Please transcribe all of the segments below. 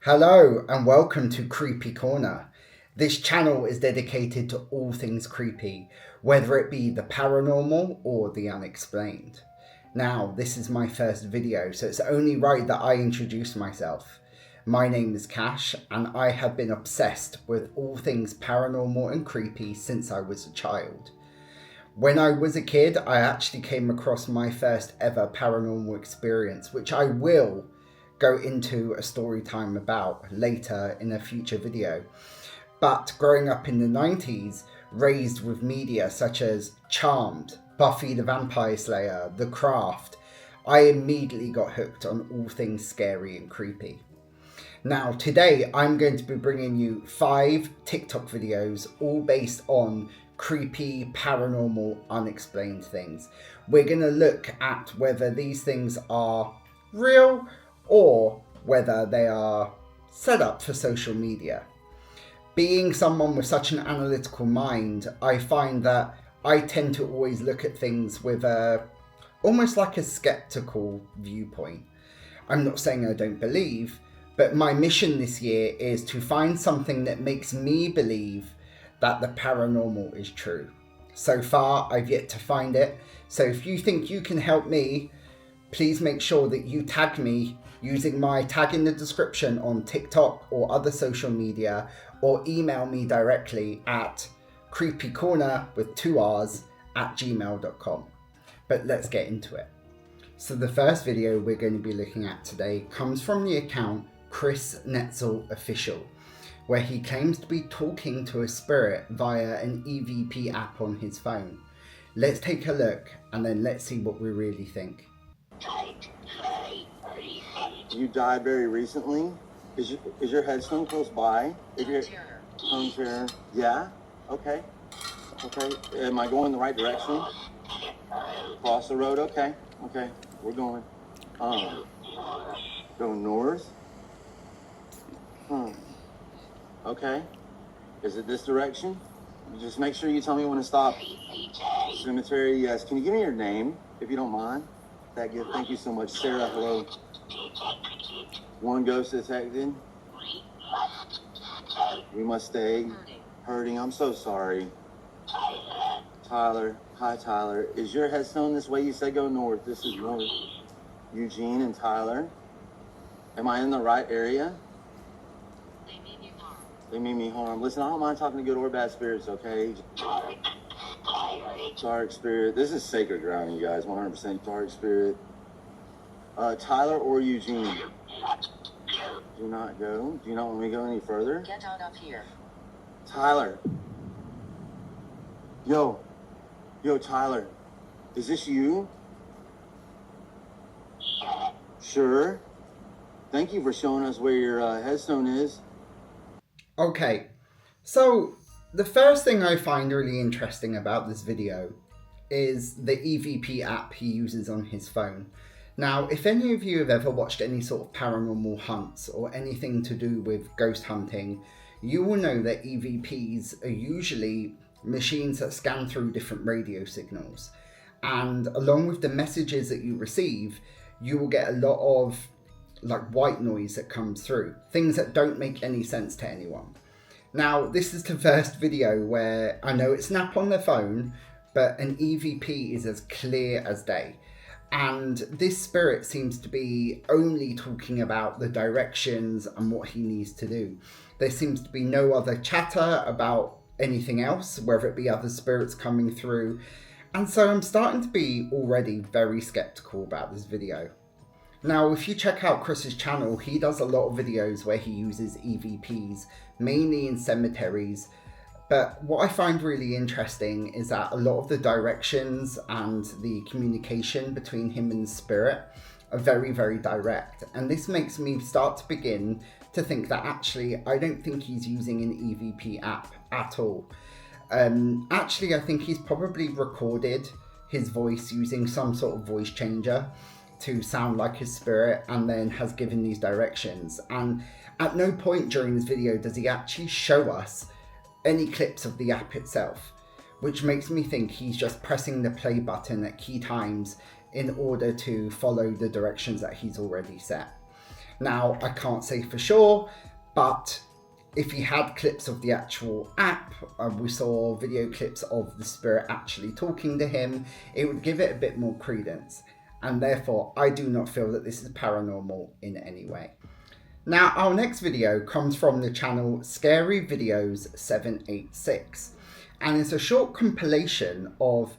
Hello and welcome to Kreepykornerr. This channel is dedicated to all things creepy, whether it be the paranormal or the unexplained. Now, this is my first video, so it's only right that I introduce myself. My name is Cash, and I have been obsessed with all things paranormal and creepy since I was a child. When I was a kid, I actually came across my first ever paranormal experience, which I will go into a story time about later in a future video. But growing up in the 90s, raised with media such as Charmed, Buffy the Vampire Slayer, The Craft, I immediately got hooked on all things scary and creepy. Now today I'm going to be bringing you 5 TikTok videos all based on creepy, paranormal, unexplained things. We're going to look at whether these things are real or whether they are set up for social media. Being someone with such an analytical mind, I find that I tend to always look at things with almost like a skeptical viewpoint. I'm not saying I don't believe, but my mission this year is to find something that makes me believe that the paranormal is true. So far, I've yet to find it. So if you think you can help me, please make sure that you tag me using my tag in the description on TikTok or other social media, or email me directly at Kreepykornerr with 2 R's at gmail.com. But let's get into it. So the first video we're going to be looking at today comes from the account ChrisNetzelOfficial, where he claims to be talking to a spirit via an EVP app on his phone. Let's take a look and then let's see what we really think. You died very recently? Is your headstone close by? Home chair. Yeah? Okay. Okay. Am I going the right direction? Cross the road? Okay. Okay. We're going. Go north? Okay. Is it this direction? Just make sure you tell me when to stop. Cemetery, yes. Can you give me your name, if you don't mind? That good. Thank you so much. Sarah, hello. One ghost detected. We must stay. Hurting. I'm so sorry. Tyler. Hi, Tyler. Is your headstone this way? You said go north. This is north. Eugene and Tyler. Am I in the right area? They mean me harm. Listen, I don't mind talking to good or bad spirits, okay? Dark spirit. This is sacred ground, you guys. 100% dark spirit. Tyler or Eugene? Do not go. Do you not want me to go any further? Get out of here. Tyler. Yo, Tyler. Is this you? Sure. Thank you for showing us where your headstone is. Okay, so the first thing I find really interesting about this video is the EVP app he uses on his phone. Now, if any of you have ever watched any sort of paranormal hunts or anything to do with ghost hunting, you will know that EVPs are usually machines that scan through different radio signals. And along with the messages that you receive, you will get a lot of white noise that comes through, things that don't make any sense to anyone. Now, this is the first video where I know it's an app on their phone, but an EVP is as clear as day. And this spirit seems to be only talking about the directions and what he needs to do. There seems to be no other chatter about anything else, whether it be other spirits coming through. And so I'm starting to be already very skeptical about this video. Now, if you check out Chris's channel, he does a lot of videos where he uses EVPs, mainly in cemeteries. But what I find really interesting is that a lot of the directions and the communication between him and the spirit are very, very direct. And this makes me start to begin to think that actually, I don't think he's using an EVP app at all. Actually, I think he's probably recorded his voice using some sort of voice changer to sound like his spirit, and then has given these directions. And at no point during this video does he actually show us any clips of the app itself, which makes me think he's just pressing the play button at key times in order to follow the directions that he's already set. Now, I can't say for sure, but if he had clips of the actual app, we saw video clips of the spirit actually talking to him, it would give it a bit more credence. And therefore, I do not feel that this is paranormal in any way. Now, our next video comes from the channel scaryvideos 786. And it's a short compilation of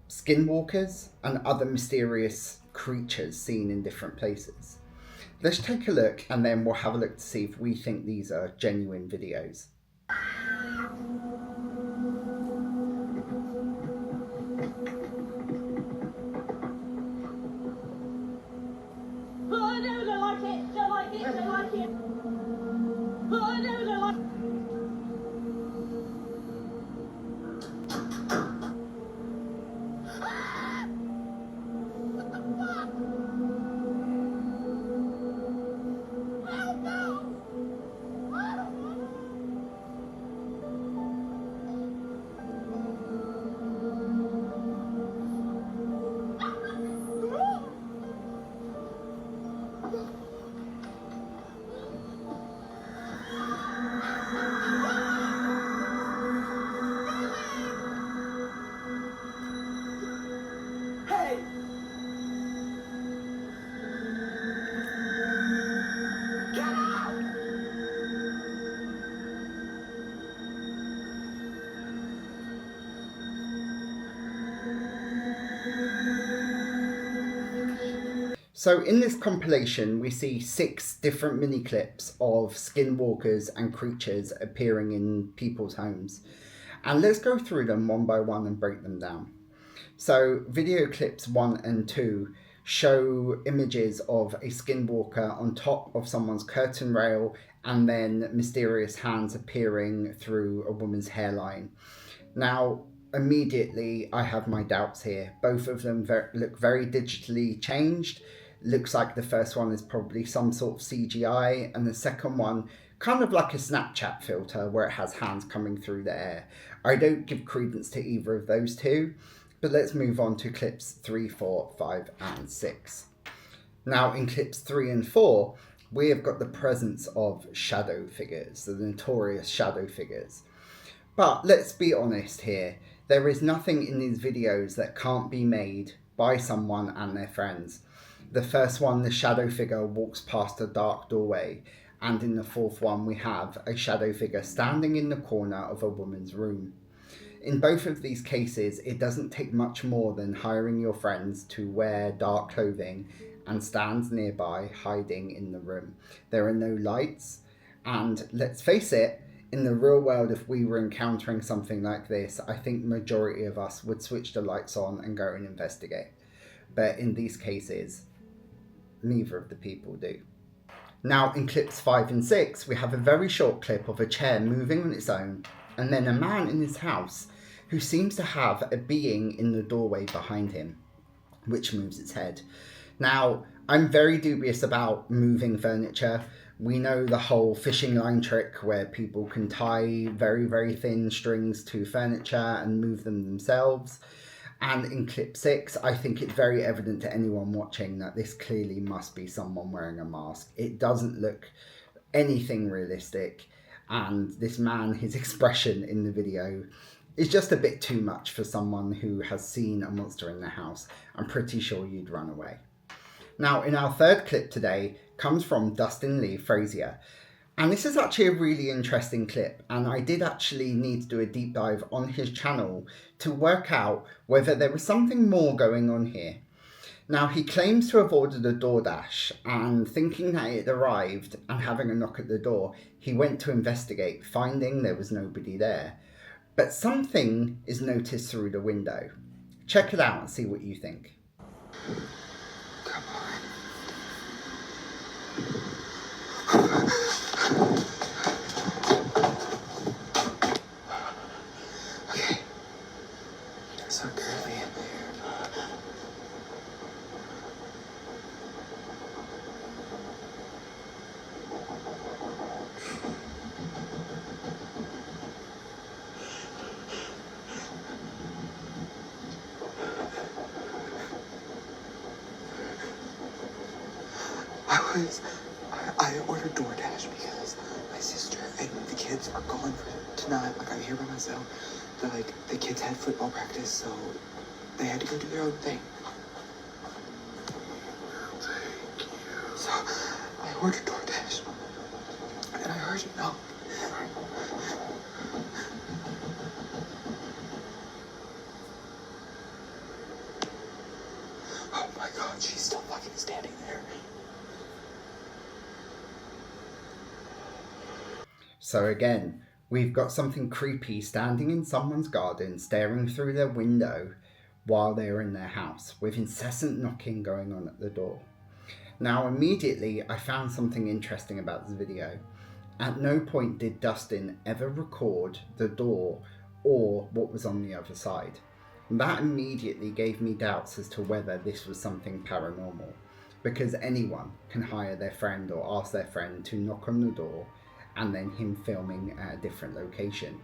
skinwalkers and other mysterious creatures seen in different places. Let's take a look and then we'll have a look to see if we think these are genuine videos. Oh, no, don't like it, don't like it, don't like it. Oh, no, don't like it. So in this compilation, we see 6 different mini clips of skinwalkers and creatures appearing in people's homes. And let's go through them one by one and break them down. So video clips 1 and 2 show images of a skinwalker on top of someone's curtain rail and then mysterious hands appearing through a woman's hairline. Now, immediately I have my doubts here. Both of them look very digitally changed. Looks like the first one is probably some sort of CGI, and the second one kind of like a Snapchat filter where it has hands coming through the air. I don't give credence to either of those two, but let's move on to clips 3, 4, 5 and 6. Now in clips 3 and 4, we have got the presence of shadow figures, the notorious shadow figures. But let's be honest here, there is nothing in these videos that can't be made by someone and their friends. The first one, the shadow figure walks past a dark doorway, and in the fourth one we have a shadow figure standing in the corner of a woman's room. In both of these cases, it doesn't take much more than hiring your friends to wear dark clothing and stand nearby hiding in the room. There are no lights, and let's face it, in the real world, if we were encountering something like this, I think the majority of us would switch the lights on and go and investigate. But in these cases, neither of the people do. Now in clips 5 and 6, we have a very short clip of a chair moving on its own, and then a man in his house who seems to have a being in the doorway behind him, which moves its head. Now, I'm very dubious about moving furniture. We know the whole fishing line trick where people can tie very, very thin strings to furniture and move them themselves. And in clip 6, I think it's very evident to anyone watching that this clearly must be someone wearing a mask. It doesn't look anything realistic. And this man, his expression in the video is just a bit too much for someone who has seen a monster in their house. I'm pretty sure you'd run away. Now, in our third clip today comes from DustinLeeFrazier. And this is actually a really interesting clip, and I did actually need to do a deep dive on his channel to work out whether there was something more going on here. Now, he claims to have ordered a DoorDash, and thinking that it arrived and having a knock at the door, he went to investigate, finding there was nobody there. But something is noticed through the window. Check it out and see what you think. Come on. Okay. It's not currently in there. I kids are gone for tonight. Like, I'm here by myself. But, like, the kids had football practice, so they had to go do their own thing. So I ordered DoorDash, and I heard you knock. Oh my God, she's still fucking standing there. So again, we've got something creepy standing in someone's garden, staring through their window while they're in their house, with incessant knocking going on at the door. Now immediately I found something interesting about this video. At no point did Dustin ever record the door or what was on the other side. And that immediately gave me doubts as to whether this was something paranormal, because anyone can hire their friend or ask their friend to knock on the door and then him filming at a different location.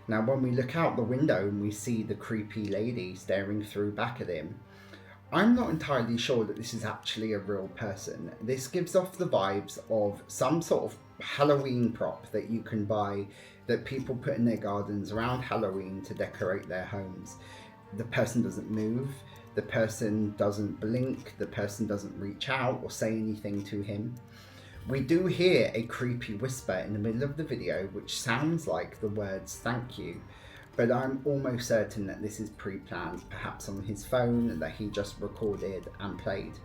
Now when we look out the window and we see the creepy lady staring through back at him, I'm not entirely sure that this is actually a real person. This gives off the vibes of some sort of Halloween prop that you can buy that people put in their gardens around Halloween to decorate their homes. The person doesn't move, the person doesn't blink, the person doesn't reach out or say anything to him. We do hear a creepy whisper in the middle of the video which sounds like the words "thank you," but I'm almost certain that this is pre-planned, perhaps on his phone that he just recorded and played.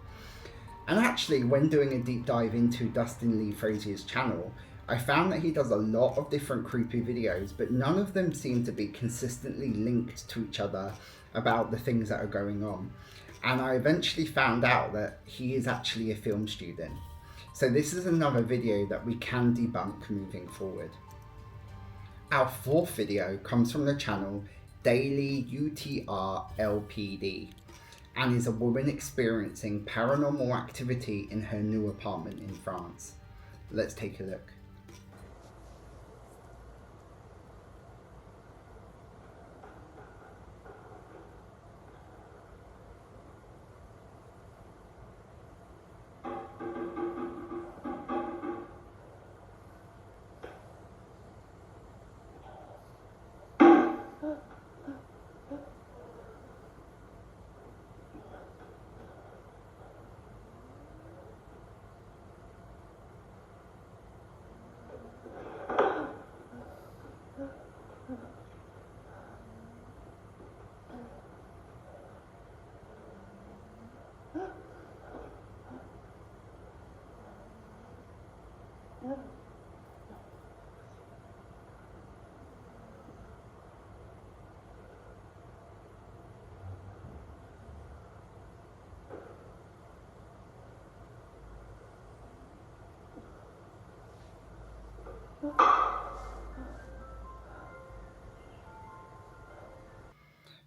And actually, when doing a deep dive into DustinLeeFrazier's channel, I found that he does a lot of different creepy videos, but none of them seem to be consistently linked to each other about the things that are going on. And I eventually found out that he is actually a film student. So this is another video that we can debunk moving forward. Our fourth video comes from the channel Dailyutlrpd and is a woman experiencing paranormal activity in her new apartment in France. Let's take a look.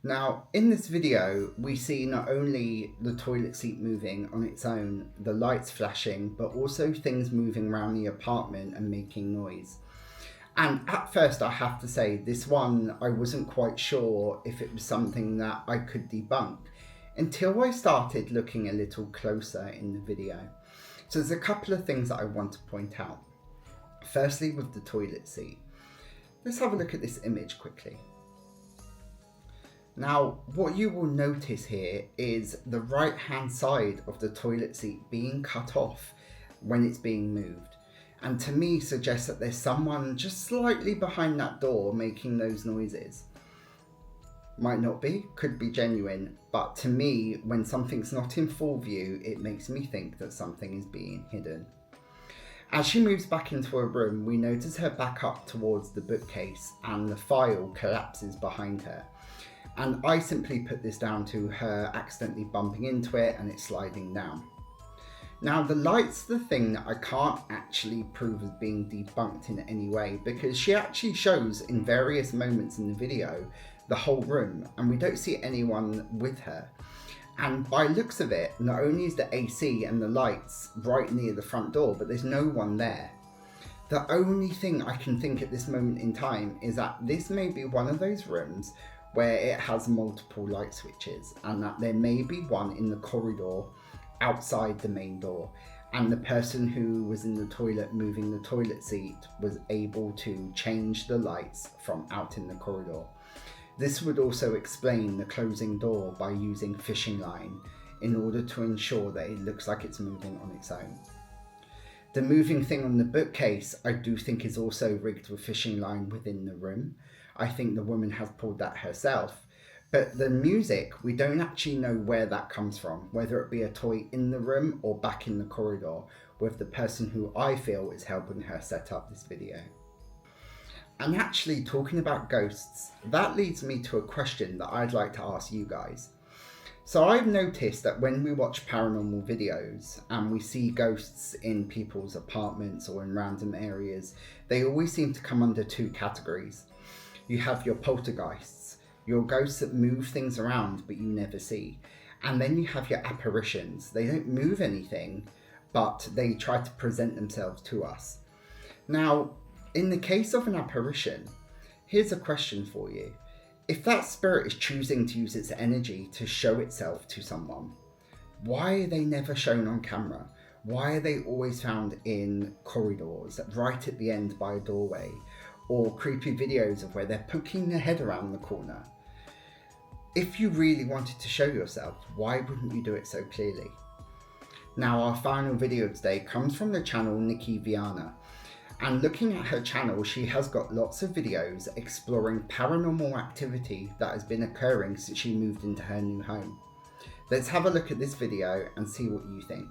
Now, in this video, we see not only the toilet seat moving on its own, the lights flashing, but also things moving around the apartment and making noise. And at first, I have to say, this one, I wasn't quite sure if it was something that I could debunk until I started looking a little closer in the video. So there's a couple of things that I want to point out. Firstly, with the toilet seat. Let's have a look at this image quickly. Now, what you will notice here is the right hand side of the toilet seat being cut off when it's being moved. And to me suggests that there's someone just slightly behind that door making those noises. Might not be, could be genuine, but to me, when something's not in full view, it makes me think that something is being hidden. As she moves back into her room, we notice her back up towards the bookcase and the file collapses behind her. And I simply put this down to her accidentally bumping into it and it sliding down. Now the light's the thing that I can't actually prove as being debunked in any way, because she actually shows in various moments in the video the whole room and we don't see anyone with her. And by looks of it, not only is the AC and the lights right near the front door, but there's no one there. The only thing I can think at this moment in time is that this may be one of those rooms where it has multiple light switches and that there may be one in the corridor outside the main door. and the person who was in the toilet moving the toilet seat was able to change the lights from out in the corridor. This would also explain the closing door by using fishing line in order to ensure that it looks like it's moving on its own. The moving thing on the bookcase I do think is also rigged with fishing line within the room. I think the woman has pulled that herself. But the music, we don't actually know where that comes from, whether it be a toy in the room or back in the corridor with the person who I feel is helping her set up this video. And actually, talking about ghosts, that leads me to a question that I'd like to ask you guys. So I've noticed that when we watch paranormal videos and we see ghosts in people's apartments or in random areas, they always seem to come under two categories. You have your poltergeists, your ghosts that move things around but you never see. And then you have your apparitions. They don't move anything, but they try to present themselves to us. Now, in the case of an apparition, here's a question for you. If that spirit is choosing to use its energy to show itself to someone, why are they never shown on camera? Why are they always found in corridors, right at the end by a doorway, or creepy videos of where they're poking their head around the corner? If you really wanted to show yourself, why wouldn't you do it so clearly? Now, our final video today comes from the channel NikkiVianna. And looking at her channel, she has got lots of videos exploring paranormal activity that has been occurring since she moved into her new home. Let's have a look at this video and see what you think.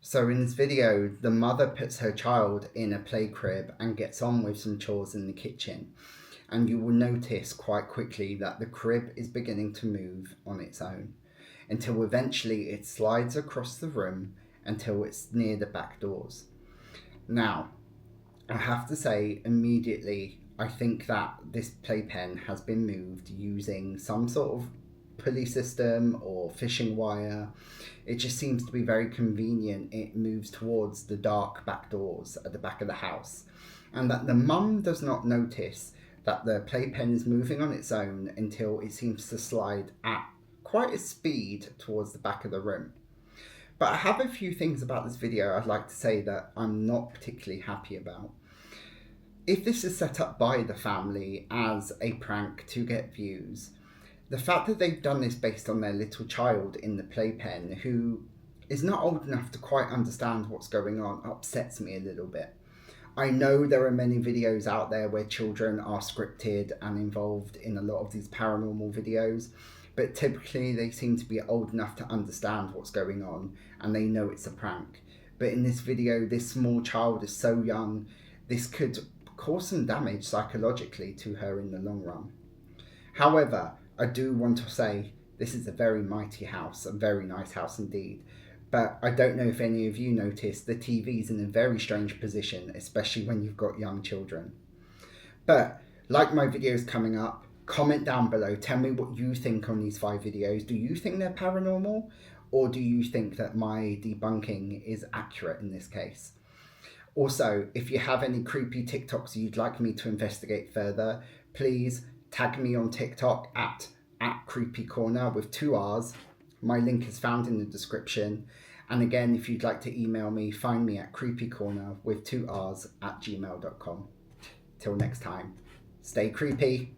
So in this video, the mother puts her child in a play crib and gets on with some chores in the kitchen. And you will notice quite quickly that the crib is beginning to move on its own until eventually it slides across the room until it's near the back doors. Now, I have to say immediately, I think that this playpen has been moved using some sort of pulley system or fishing wire. It just seems to be very convenient. It moves towards the dark back doors at the back of the house, and that the mum does not notice that the playpen is moving on its own until it seems to slide at quite a speed towards the back of the room. But I have a few things about this video I'd like to say that I'm not particularly happy about. If this is set up by the family as a prank to get views, the fact that they've done this based on their little child in the playpen who is not old enough to quite understand what's going on upsets me a little bit. I know there are many videos out there where children are scripted and involved in a lot of these paranormal videos, but typically they seem to be old enough to understand what's going on and they know it's a prank. But in this video, this small child is so young, this could cause some damage psychologically to her in the long run. However, I do want to say this is a very mighty house, a very nice house indeed. But I don't know if any of you noticed the TV's in a very strange position, especially when you've got young children. But like my videos coming up, comment down below, tell me what you think on these 5 videos. Do you think they're paranormal? Or do you think that my debunking is accurate in this case? Also, if you have any creepy TikToks you'd like me to investigate further, please tag me on TikTok at Kreepykornerr with 2 R's. My link is found in the description. And again, if you'd like to email me, find me at Kreepykornerr with 2 R's @gmail.com. Till next time, stay creepy.